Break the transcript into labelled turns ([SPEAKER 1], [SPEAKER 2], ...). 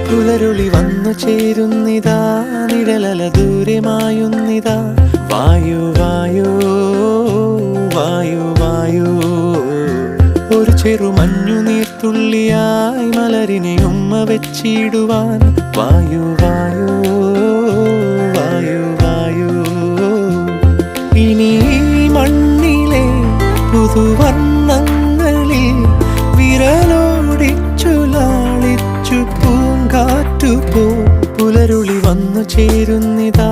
[SPEAKER 1] പുലരുളി വന്നു ചേരുന്നിതാ, നിഴലല ദൂരെ മായുന്നിതാ. വായു വായു വായു വായു, ഒരു ചെറു മഞ്ഞു നീർത്തുള്ളിയായി മലരിനെ ഉമ്മ വെച്ചിടുവാൻ. വായു വായു വായു വായു, ഇനി മണ്ണിലെ പുതുവർണ്ണങ്ങളിൽ വിരലോടിച്ചു ലാളിച്ചു പൂങ്കാറ്റുപോ. പുലരുളി വന്നു ചേരുന്നിതാ,